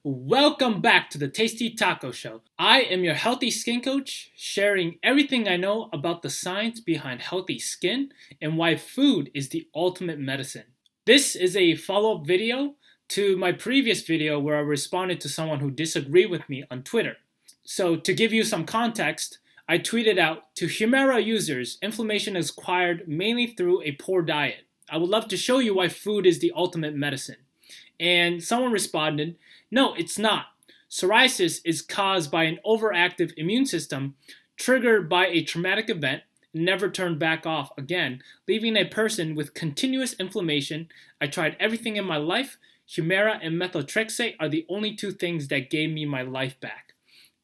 Welcome back to the Tasty Taco Show. I am your healthy skin coach, sharing everything I know about the science behind healthy skin and why food is the ultimate medicine. This is a follow-up video to my previous video where I responded to someone who disagreed with me on Twitter. So to give you some context, I tweeted out, to Humira users, inflammation is acquired mainly through a poor diet. I would love to show you why food is the ultimate medicine. And someone responded, no, it's not. Psoriasis is caused by an overactive immune system triggered by a traumatic event and never turned back off again, leaving a person with continuous inflammation. I tried everything in my life. Humira and methotrexate are the only two things that gave me my life back.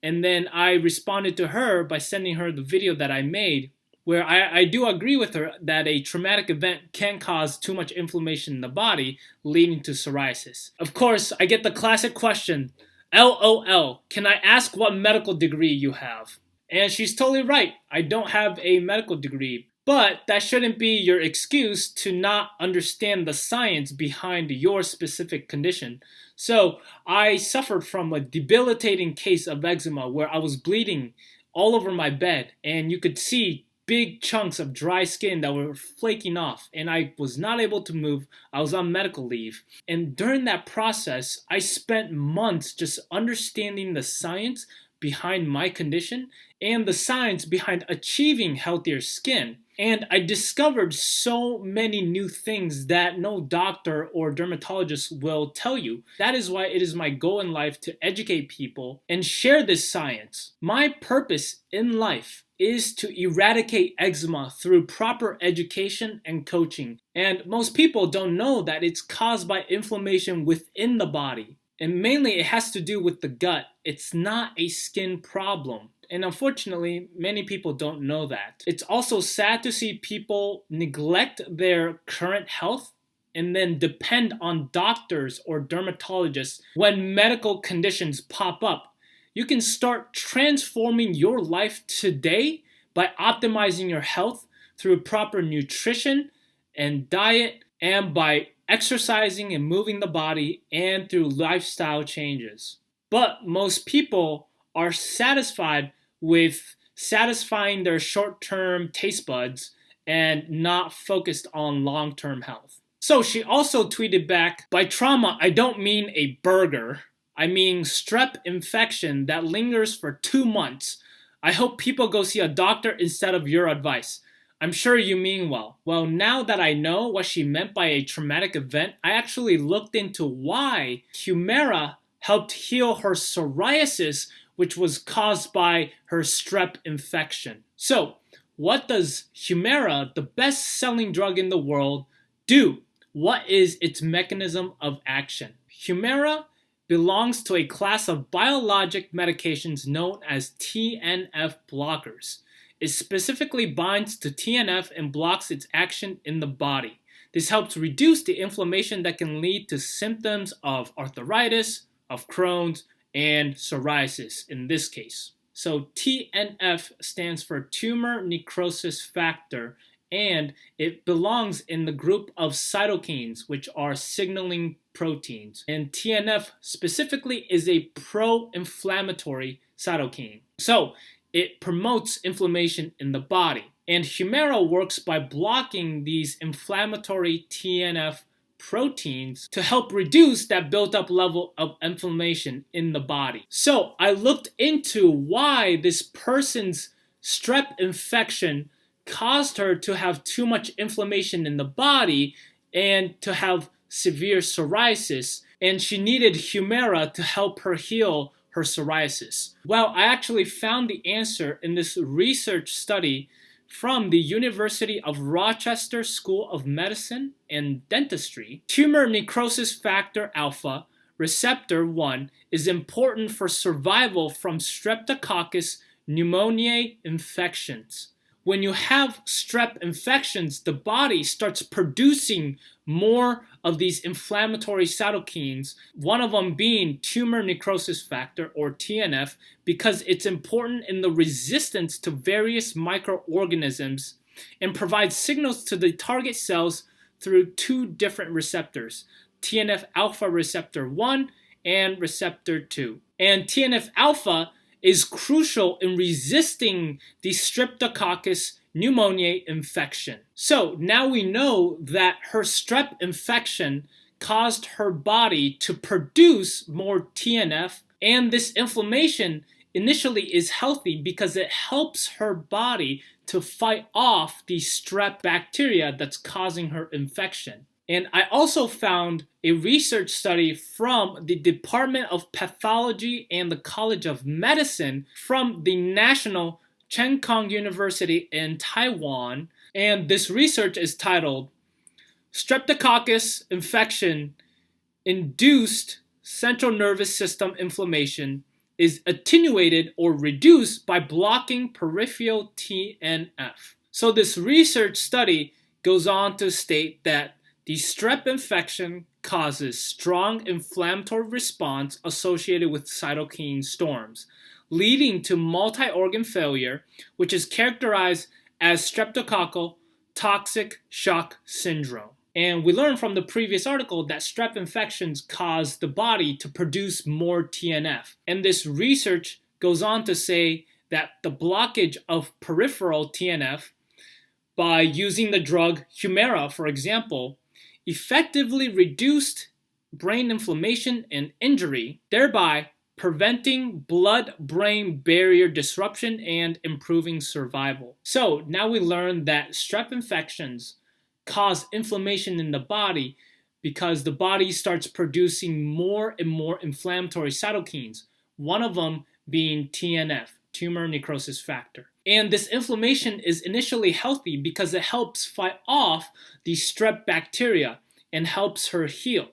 And then I responded to her by sending her the video that I made where I do agree with her that a traumatic event can cause too much inflammation in the body, leading to psoriasis. Of course, I get the classic question, LOL, can I ask what medical degree you have? And she's totally right, I don't have a medical degree. But that shouldn't be your excuse to not understand the science behind your specific condition. So I suffered from a debilitating case of eczema where I was bleeding all over my bed, and you could see big chunks of dry skin that were flaking off, and I was not able to move. I was on medical leave. And during that process, I spent months just understanding the science behind my condition and the science behind achieving healthier skin. And I discovered so many new things that no doctor or dermatologist will tell you. That is why it is my goal in life to educate people and share this science. My purpose in life is to eradicate eczema through proper education and coaching. And most people don't know that it's caused by inflammation within the body. And mainly it has to do with the gut. It's not a skin problem. And unfortunately, many people don't know that. It's also sad to see people neglect their current health and then depend on doctors or dermatologists when medical conditions pop up. You can start transforming your life today by optimizing your health through proper nutrition and diet, and by exercising and moving the body, and through lifestyle changes. But most people are satisfied with satisfying their short-term taste buds and not focused on long-term health. So she also tweeted back, by trauma, I don't mean a burger. I mean strep infection that lingers for 2 months. I hope people go see a doctor instead of your advice. I'm sure you mean well. Well, now that I know what she meant by a traumatic event, I actually looked into why Humira helped heal her psoriasis, which was caused by her strep infection. So, what does Humira, the best-selling drug in the world, do? What is its mechanism of action? Humira belongs to a class of biologic medications known as TNF blockers. It specifically binds to TNF and blocks its action in the body. This helps reduce the inflammation that can lead to symptoms of arthritis, of Crohn's, and psoriasis in this case. So TNF stands for tumor necrosis factor, and it belongs in the group of cytokines, which are signaling proteins. And TNF specifically is a pro-inflammatory cytokine. So it promotes inflammation in the body. And Humira works by blocking these inflammatory TNF proteins to help reduce that built-up level of inflammation in the body. So I looked into why this person's strep infection caused her to have too much inflammation in the body and to have severe psoriasis, and she needed Humira to help her heal her psoriasis. Well, I actually found the answer in this research study from the University of Rochester School of Medicine and Dentistry. Tumor necrosis factor alpha receptor 1 is important for survival from Streptococcus pneumoniae infections. When you have strep infections, the body starts producing more of these inflammatory cytokines, one of them being tumor necrosis factor, or TNF, because it's important in the resistance to various microorganisms and provides signals to the target cells through two different receptors, TNF alpha receptor 1 and receptor 2. And TNF alpha is crucial in resisting the Streptococcus pneumoniae infection. So now we know that her strep infection caused her body to produce more TNF, and this inflammation initially is healthy because it helps her body to fight off the strep bacteria that's causing her infection. And I also found a research study from the Department of Pathology and the College of Medicine from the National Cheng Kung University in Taiwan. And this research is titled Streptococcus Infection Induced Central Nervous System Inflammation is attenuated or reduced by blocking peripheral TNF. So this research study goes on to state that the strep infection causes strong inflammatory response associated with cytokine storms, leading to multi-organ failure, which is characterized as streptococcal toxic shock syndrome. And we learned from the previous article that strep infections cause the body to produce more TNF. And this research goes on to say that the blockage of peripheral TNF by using the drug Humira, for example, effectively reduced brain inflammation and injury, thereby preventing blood-brain barrier disruption and improving survival. So now we learn that strep infections cause inflammation in the body because the body starts producing more and more inflammatory cytokines, one of them being TNF, tumor necrosis factor. And this inflammation is initially healthy because it helps fight off the strep bacteria and helps her heal.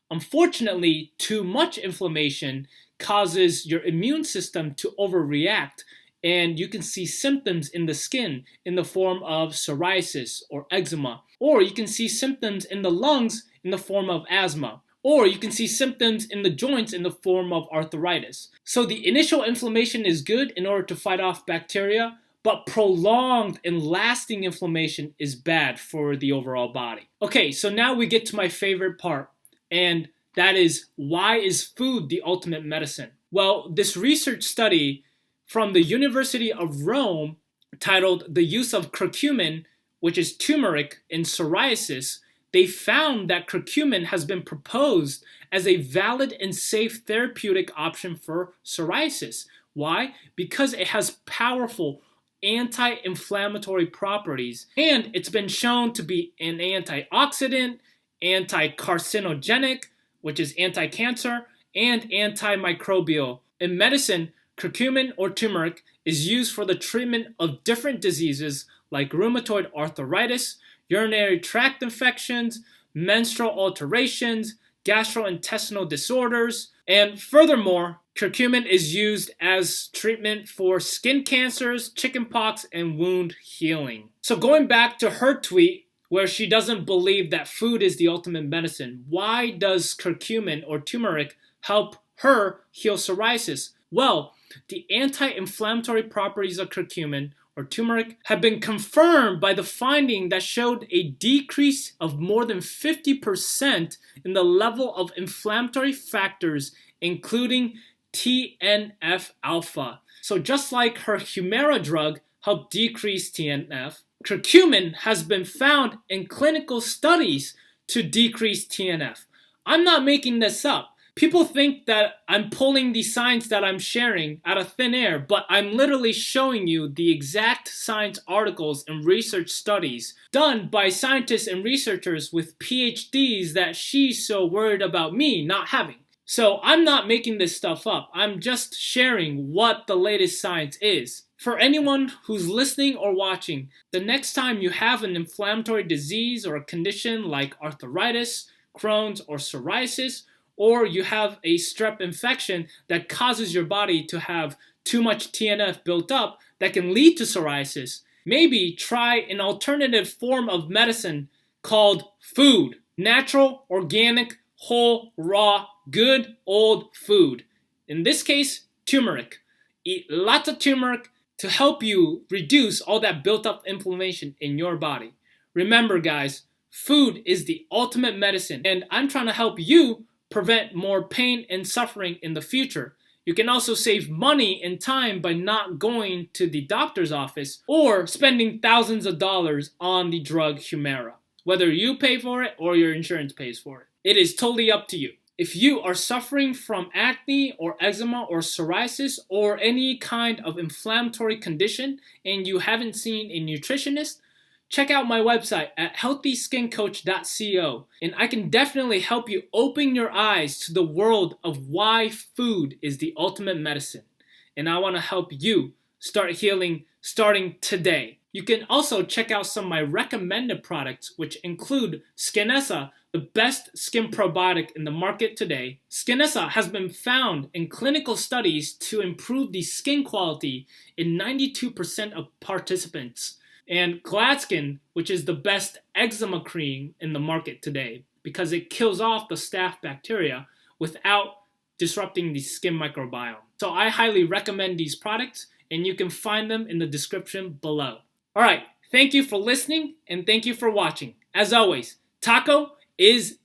Unfortunately, too much inflammation causes your immune system to overreact, and you can see symptoms in the skin in the form of psoriasis or eczema, or you can see symptoms in the lungs in the form of asthma, or you can see symptoms in the joints in the form of arthritis. So the initial inflammation is good in order to fight off bacteria, but prolonged and lasting inflammation is bad for the overall body. Okay, so now we get to my favorite part, and that is, why is food the ultimate medicine? Well, this research study from the University of Rome titled The Use of Curcumin, which is turmeric, in psoriasis, they found that curcumin has been proposed as a valid and safe therapeutic option for psoriasis. Why? Because it has powerful anti-inflammatory properties, and it's been shown to be an antioxidant, anti-carcinogenic, which is anti-cancer, and antimicrobial. In medicine, curcumin or turmeric is used for the treatment of different diseases like rheumatoid arthritis, urinary tract infections, menstrual alterations, gastrointestinal disorders, and furthermore, curcumin is used as treatment for skin cancers, chickenpox, and wound healing. So going back to her tweet, where she doesn't believe that food is the ultimate medicine, why does curcumin or turmeric help her heal psoriasis? Well, the anti-inflammatory properties of curcumin or turmeric have been confirmed by the finding that showed a decrease of more than 50% in the level of inflammatory factors, including TNF alpha. So just like her Humira drug helped decrease TNF, curcumin has been found in clinical studies to decrease TNF. I'm not making this up. People think that I'm pulling the science that I'm sharing out of thin air, but I'm literally showing you the exact science articles and research studies done by scientists and researchers with PhDs that she's so worried about me not having. So I'm not making this stuff up. I'm just sharing what the latest science is. For anyone who's listening or watching, the next time you have an inflammatory disease or a condition like arthritis, Crohn's, or psoriasis, or you have a strep infection that causes your body to have too much TNF built up that can lead to psoriasis, maybe try an alternative form of medicine called food. Natural, organic, whole, raw, good, old food. In this case, turmeric. Eat lots of turmeric to help you reduce all that built up inflammation in your body. Remember, guys, food is the ultimate medicine, and I'm trying to help you prevent more pain and suffering in the future. You can also save money and time by not going to the doctor's office or spending thousands of dollars on the drug Humira, whether you pay for it or your insurance pays for it. It is totally up to you. If you are suffering from acne or eczema or psoriasis or any kind of inflammatory condition and you haven't seen a nutritionist, check out my website at healthyskincoach.co, and I can definitely help you open your eyes to the world of why food is the ultimate medicine. And I want to help you start healing starting today. You can also check out some of my recommended products, which include Skinessa, the best skin probiotic in the market today. Skinessa has been found in clinical studies to improve the skin quality in 92% of participants. And Gladskin, which is the best eczema cream in the market today because it kills off the staph bacteria without disrupting the skin microbiome. So I highly recommend these products, and you can find them in the description below. All right, thank you for listening, and thank you for watching. As always, taco is